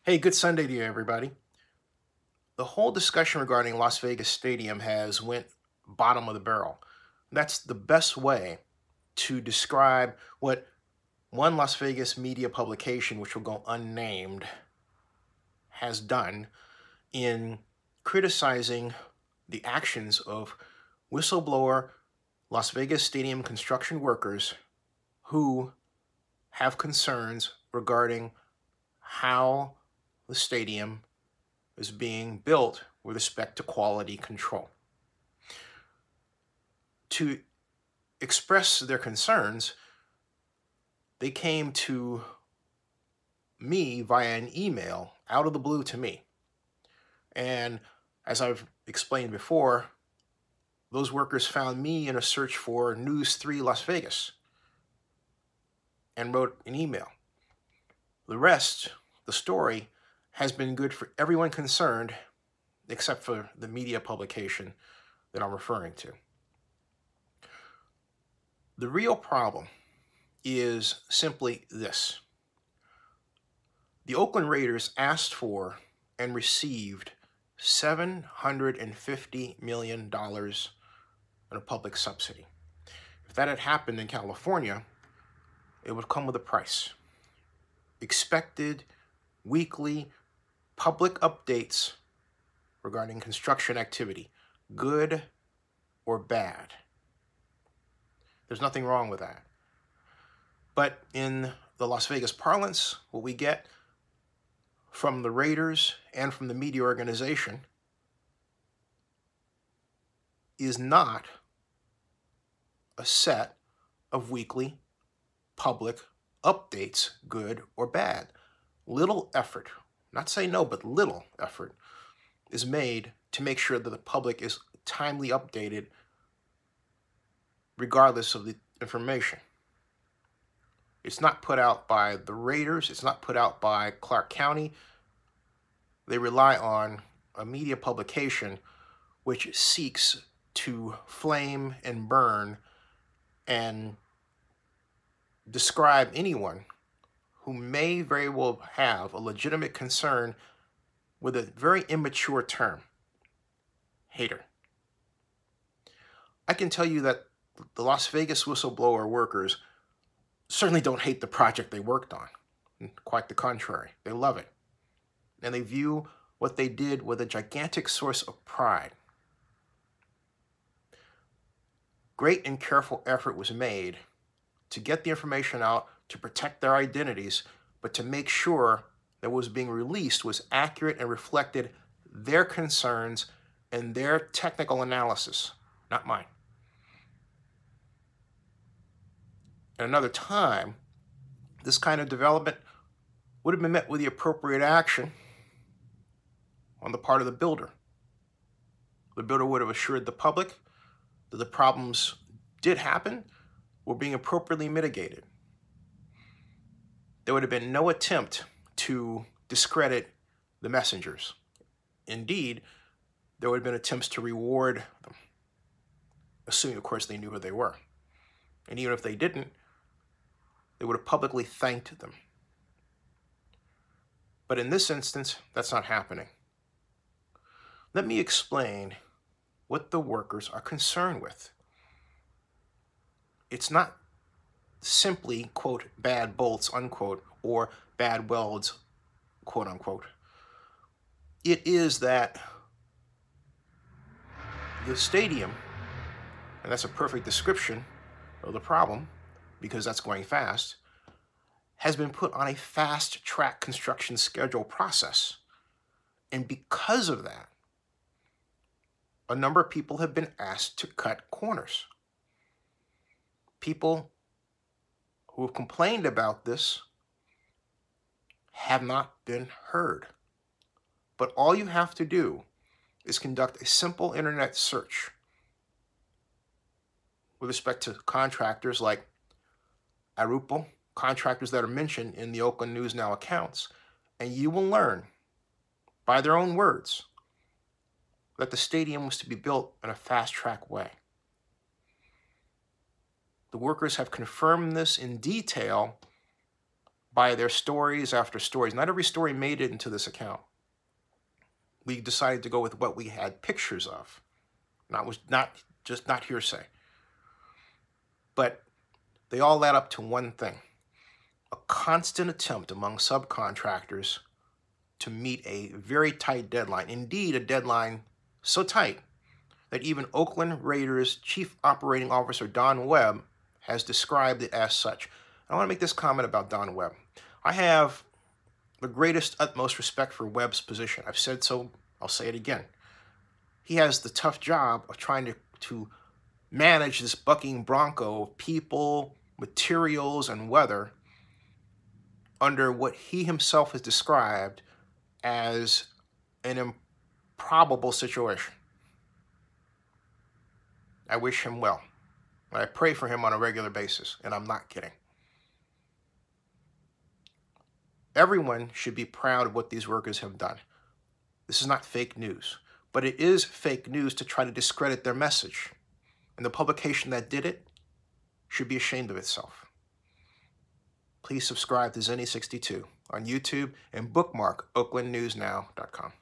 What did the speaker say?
Hey, good Sunday to you, everybody. The whole discussion regarding Las Vegas Stadium has went bottom of the barrel. That's the best way to describe what one Las Vegas media publication, which will go unnamed, has done in criticizing the actions of whistleblower Las Vegas Stadium construction workers who have concerns regarding how the stadium is being built with respect to quality control. To express their concerns, they came to me via an email out of the blue to me. And as I've explained before, those workers found me in a search for News 3 Las Vegas and wrote an email. The rest, the story, has been good for everyone concerned, except for the media publication that I'm referring to. The real problem is simply this. The Oakland Raiders asked for and received $750 million in a public subsidy. If that had happened in California, it would come with a price. Expected weekly public updates regarding construction activity, good or bad. There's nothing wrong with that. But in the Las Vegas parlance, what we get from the Raiders and from the media organization is not a set of weekly public updates, good or bad. Little effort, not say no, but little effort is made to make sure that the public is timely updated regardless of the information. It's not put out by the Raiders. It's not put out by Clark County. They rely on a media publication which seeks to flame and burn and describe anyone who may very well have a legitimate concern with a very immature term, hater. I can tell you that the Las Vegas whistleblower workers certainly don't hate the project they worked on. Quite the contrary. They love it. And they view what they did with a gigantic source of pride. Great and careful effort was made to get the information out, to protect their identities, but to make sure that what was being released was accurate and reflected their concerns and their technical analysis, not mine. At another time, this kind of development would have been met with the appropriate action on the part of the builder. The builder would have assured the public that the problems did happen, were being appropriately mitigated. There would have been no attempt to discredit the messengers. Indeed, there would have been attempts to reward them, assuming, of course, they knew who they were. And even if they didn't, they would have publicly thanked them. But in this instance, that's not happening. Let me explain what the workers are concerned with. It's not simply, quote, bad bolts, unquote, or bad welds, quote, unquote. It is that the stadium, and that's a perfect description of the problem, because that's going fast, has been put on a fast-track construction schedule process. And because of that, a number of people have been asked to cut corners. People who have complained about this have not been heard. But all you have to do is conduct a simple internet search with respect to contractors like Arupo, contractors that are mentioned in the Oakland News Now accounts, and you will learn by their own words that the stadium was to be built in a fast-track way. The workers have confirmed this in detail by their stories after stories. Not every story made it into this account. We decided to go with what we had pictures of. Not hearsay. But they all add up to one thing: a constant attempt among subcontractors to meet a very tight deadline. Indeed, a deadline so tight that even Oakland Raiders Chief Operating Officer Don Webb has described it as such. I want to make this comment about Don Webb. I have the greatest, utmost respect for Webb's position. I've said so, I'll say it again. He has the tough job of trying to manage this bucking bronco of people, materials, and weather under what he himself has described as an improbable situation. I wish him well. I pray for him on a regular basis, and I'm not kidding. Everyone should be proud of what these workers have done. This is not fake news, but it is fake news to try to discredit their message. And the publication that did it should be ashamed of itself. Please subscribe to Zenny62 on YouTube and bookmark oaklandnewsnow.com.